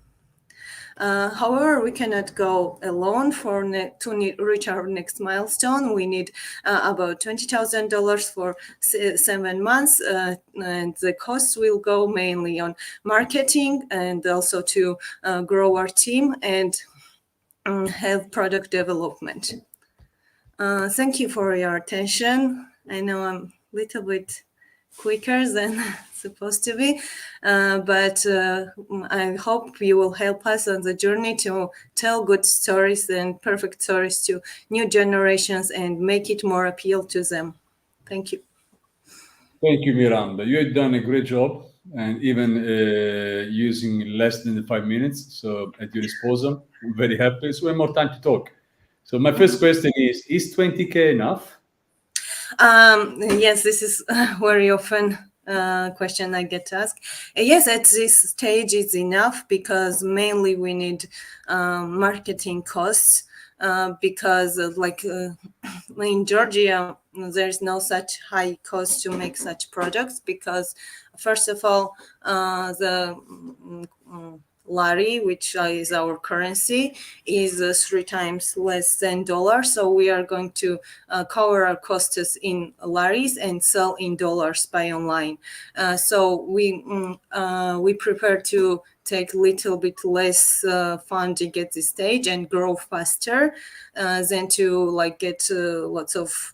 However, we cannot go alone to reach our next milestone. We need about $20,000 for 7 months, and the costs will go mainly on marketing and also to grow our team and have product development. Thank you for your attention. I know I'm a little bit quicker than supposed to be, but I hope you will help us on the journey to tell good stories and perfect stories to new generations and make it more appeal to them. Thank you. Thank you, Miranda. You have done a great job, and even using less than 5 minutes, so at your disposal. I'm very happy. So we have more time to talk. So my first question is 20K enough? Yes, this is very often question I get asked. Yes, at this stage it's enough because mainly we need marketing costs because in Georgia there's no such high cost to make such products because first of all the lari, which is our currency, is 3 times less than dollars. So we are going to cover our costs in laris and sell in dollars by online. So we prepare to take a little bit less funding at this stage and grow faster than to get lots of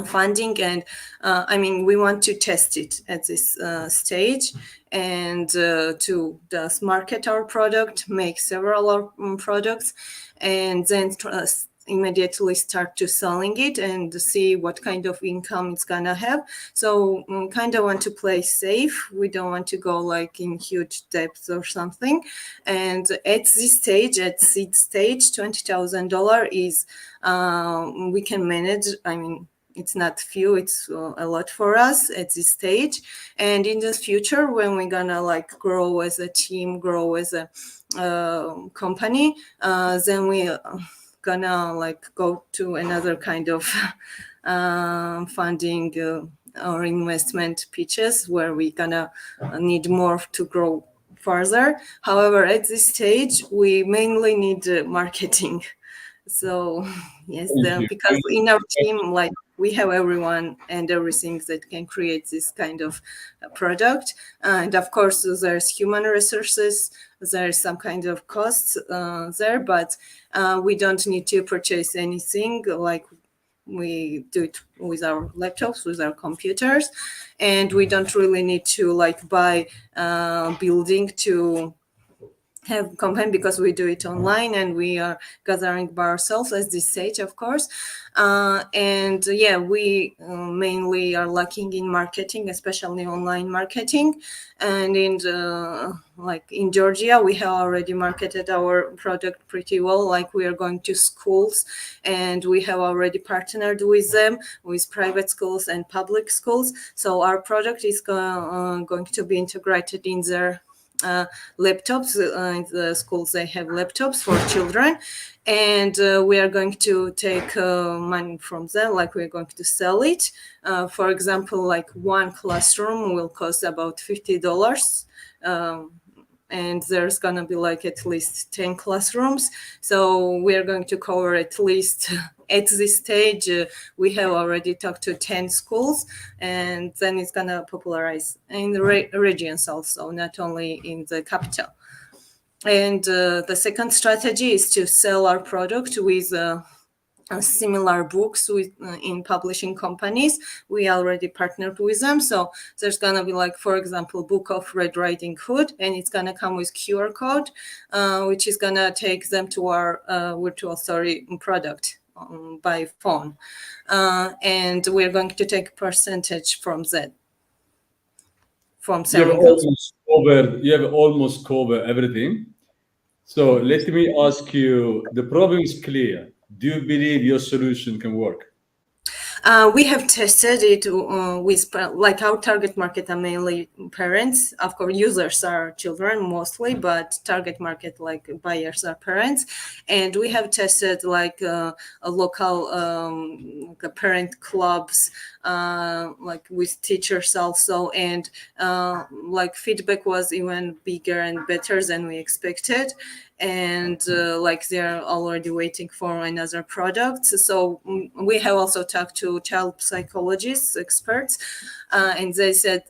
funding, and I mean, we want to test it at this stage, and to just market our product, make several products, and then immediately start to selling it and see what kind of income it's gonna have. So kind of want to play safe. We don't want to go like in huge depth or something. And at this stage, at seed stage, $20,000 is we can manage. I mean, it's not few, it's a lot for us at this stage. And in the future, when we're gonna like grow as a team, grow as a company, then we gonna like go to another kind of funding or investment pitches where we gonna need more to grow further. However, at this stage, we mainly need marketing. So yes, because in our team, like we have everyone and everything that can create this kind of product. And of course, there's human resources, there's some kind of costs there, but we don't need to purchase anything. Like we do it with our laptops, with our computers, and we don't really need to like buy building to have campaign, because we do it online and we are gathering by ourselves at this stage, of course. And yeah, we mainly are lacking in marketing, especially online marketing. And in like in Georgia, we have already marketed our product pretty well. Like we are going to schools and we have already partnered with them, with private schools and public schools. So our product is going to be integrated in their laptops. In the schools, they have laptops for children, and we are going to take money from them, like we're going to sell it. For example, like one classroom will cost about $50, and there's gonna be like at least 10 classrooms. So we're going to cover at least at this stage, we have already talked to 10 schools, and then it's gonna popularize in the regions also, not only in the capital. And the second strategy is to sell our product with similar books with in publishing companies. We already partnered with them, so there's gonna be like, for example, Book of Red Riding Hood, and it's gonna come with QR code, which is gonna take them to our virtual story product by phone, and we're going to take percentage from that, from selling those. You have almost covered everything. So let me ask you, the problem is clear. Do you believe your solution can work? We have tested it with, like, our target market are mainly parents. Of course, users are children mostly, but target market, like buyers, are parents. And we have tested like a local parent clubs, like with teachers also. And like feedback was even bigger and better than we expected. And like they're already waiting for another product. So we have also talked to child psychologists, experts, and they said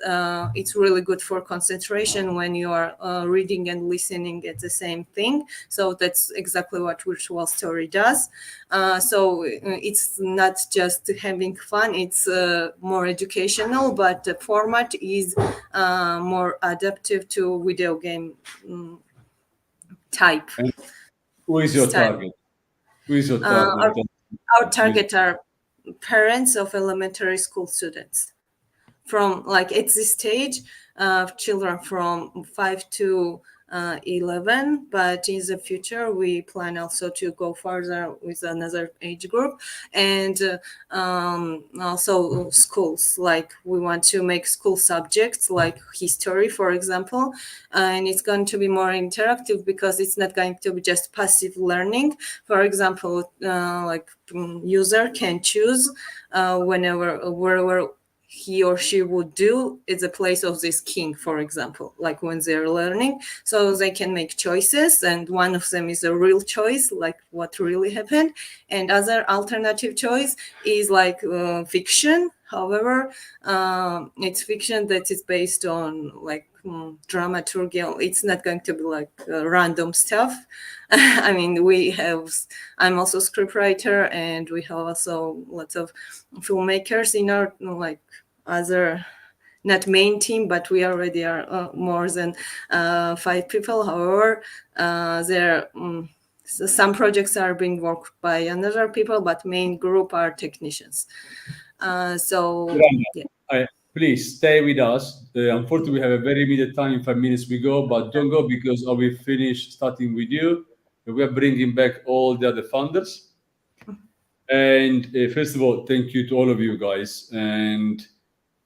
it's really good for concentration when you are reading and listening at the same thing. So that's exactly what virtual story does. So it's not just having fun, it's more educational, but the format is more adaptive to video game type. And who is your style. target? Who is your target? Our target are parents of elementary school students. From like at this stage, children from 5 to 11, but in the future we plan also to go further with another age group, and also schools. Like we want to make school subjects like history, for example, and it's going to be more interactive because it's not going to be just passive learning. For example, like user can choose wherever he or she would do is the place of this king, for example, like when they're learning. So they can make choices, and one of them is a real choice, like what really happened. And other alternative choice is like fiction, However, it's fiction that is based on like dramaturgy. It's not going to be like random stuff. I mean, I'm also a scriptwriter, and we have also lots of filmmakers in our like other, not main team, but we already are more than 5 people. However, so some projects are being worked by another people, but main group are technicians. Yeah. Please stay with us. Unfortunately, we have a very limited time. In 5 minutes we go, but don't go because I will finish starting with you. We are bringing back all the other founders. And first of all, thank you to all of you guys. And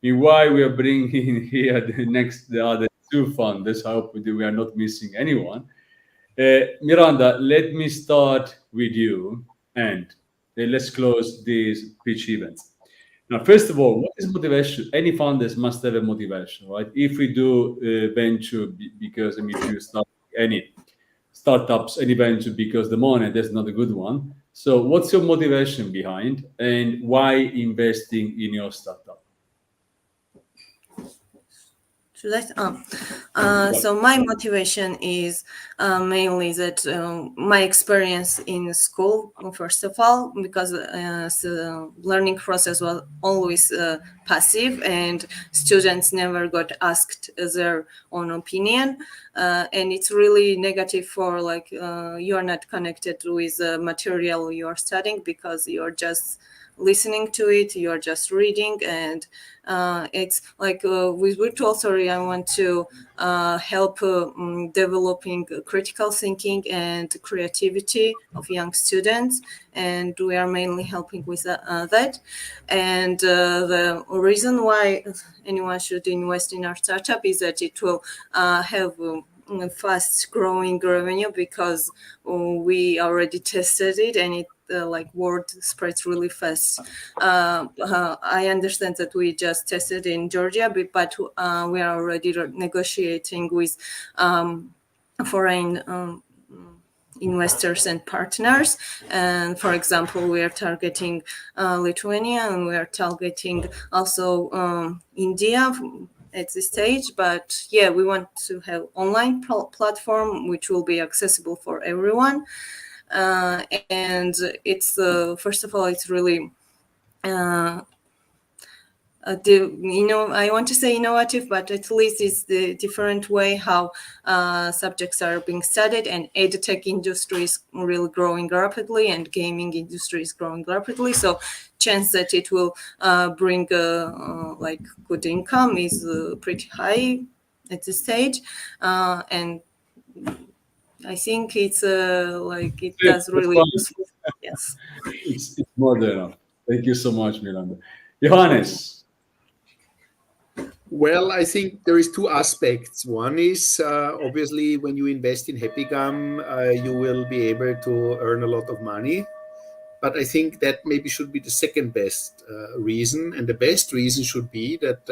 why we are bringing here the other 2 founders. I hope we are not missing anyone. Miranda, let me start with you, and let's close this pitch event. Now, first of all, what is motivation? Any founders must have a motivation, right? If we do venture because if you start any startups, any venture because the money, that's not a good one. So what's your motivation behind, and why investing in your startup? So my motivation is mainly that my experience in school, first of all, because the learning process was always passive and students never got asked their own opinion. And it's really negative for like you are not connected with the material you are studying because you're just listening to it, you're just reading, and it's like with virtual theory I want to help developing critical thinking and creativity of young students, and we are mainly helping with that. And the reason why anyone should invest in our startup is that it will have fast growing revenue because we already tested it, and it like word spreads really fast. I understand that we just tested in Georgia, but we are already negotiating with foreign investors and partners. And for example, we are targeting Lithuania, and we are targeting also India at this stage. But yeah, we want to have online platform which will be accessible for everyone. And it's first of all, it's really I want to say innovative, but at least it's the different way how subjects are being studied, and edtech industry is really growing rapidly, and gaming industry is growing rapidly. So chance that it will bring like good income is pretty high at this stage, and I think it's like it does really useful. Yes. It's more than enough. Thank you so much, Miranda. Johannes. Well, I think there is 2 aspects. One is obviously when you invest in Happygum, you will be able to earn a lot of money. But I think that maybe should be the second best reason. And the best reason should be that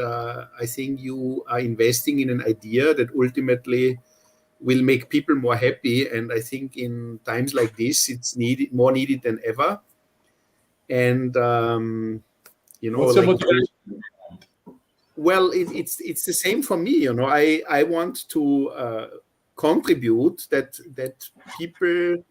I think you are investing in an idea that ultimately will make people more happy. And I think in times like this, it's more needed than ever. And, what's your motivation? Well, it's the same for me. I want to contribute that people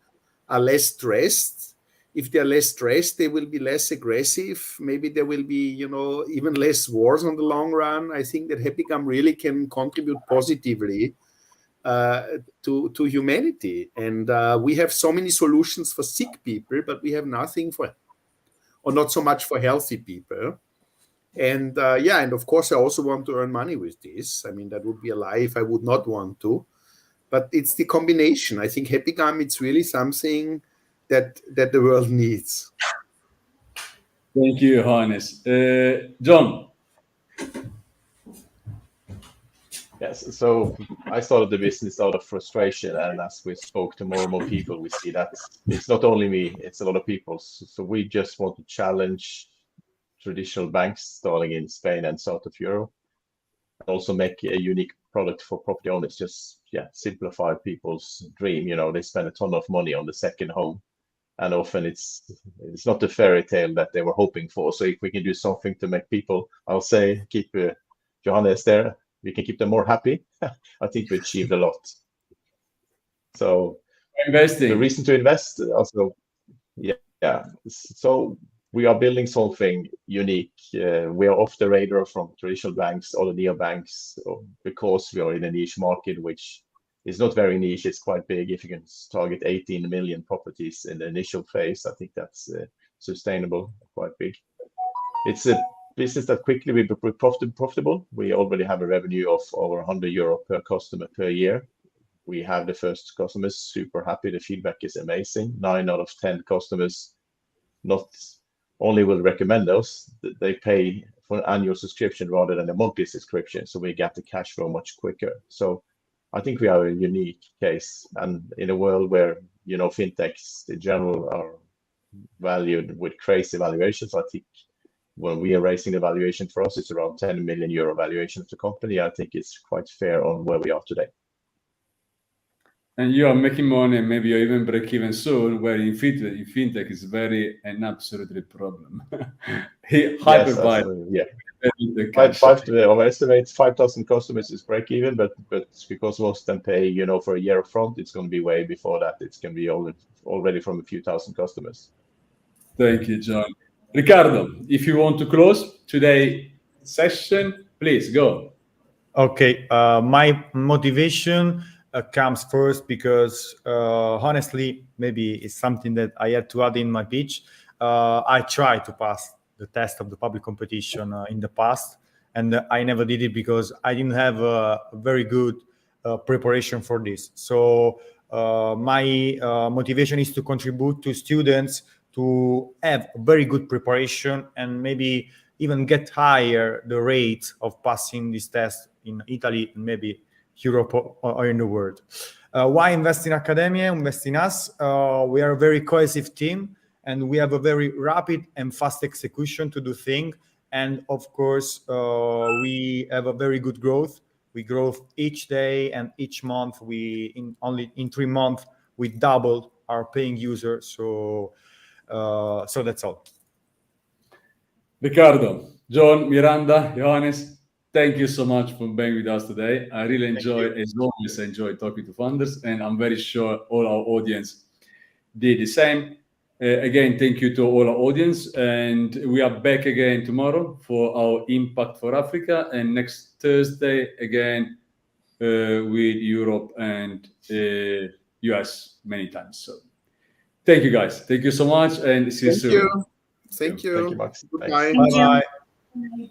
are less stressed. If they're less stressed, they will be less aggressive. Maybe there will be, even less wars on the long run. I think that Happygum really can contribute positively to humanity. And we have so many solutions for sick people, but we have nothing or not so much for healthy people. And and of course, I also want to earn money with this. I mean, that would be a lie if I would not want to. But it's the combination. I think Happygum, it's really something that the world needs. Thank you, Johannes. John. Yes, so I started the business out of frustration, and as we spoke to more and more people, we see that it's not only me, it's a lot of people. So we just want to challenge traditional banks starting in Spain and south of Europe, and also make a unique product for property owners. Just simplify people's dream. They spend a ton of money on the second home, and often it's not the fairy tale that they were hoping for. So if we can do something to make people, I'll say, keep Johannes there, we can keep them more happy. I think we achieved a lot. So Investing. the reason to invest also, yeah. So we are building something unique. We are off the radar from traditional banks, all the neobanks, because we are in a niche market, which is not very niche. It's quite big. If you can target 18 million properties in the initial phase, I think that's sustainable, quite big. It's a business that quickly will be profitable. We already have a revenue of over 100 euro per customer per year. We have the first customers, super happy. The feedback is amazing. 9 out of 10 customers not only will recommend us, they pay for an annual subscription rather than a monthly subscription. So we get the cash flow much quicker. So I think we are a unique case. And in a world where, fintechs in general are valued with crazy valuations, I think when we are raising the valuation for us, it's around 10 million euro valuation of the company. I think it's quite fair on where we are today. And you are making money, and maybe you even break even soon, where in fintech is very and absolutely problem. Yeah. Our estimate 5,000 customers is break even, but because most of them pay, for a year upfront, it's going to be way before that. It's going to be already from a few thousand customers. Thank you, John. Riccardo, if you want to close today's session, please go. Okay, my motivation comes first because honestly, maybe it's something that I had to add in my pitch. I tried to pass the test of the public competition in the past, and I never did it because I didn't have a very good preparation for this. So my motivation is to contribute to students to have very good preparation and maybe even get higher the rate of passing this test in Italy and maybe Europe or in the world. Why invest in Hdemie? Invest in us. We are a very cohesive team, and we have a very rapid and fast execution to do things. And of course, we have a very good growth. We grow each day and each month. Only in 3 months we doubled our paying users. So that's all. Riccardo, John, Miranda, Johannes, thank you so much for being with us today. I really as always, enjoy talking to founders, and I'm very sure all our audience did the same. Again, thank you to all our audience, and we are back again tomorrow for our Impact for Africa, and next Thursday again with Europe and US many times. So thank you guys. Thank you so much, and see you soon. Thank you. Thank you, Max. Goodbye. Bye-bye.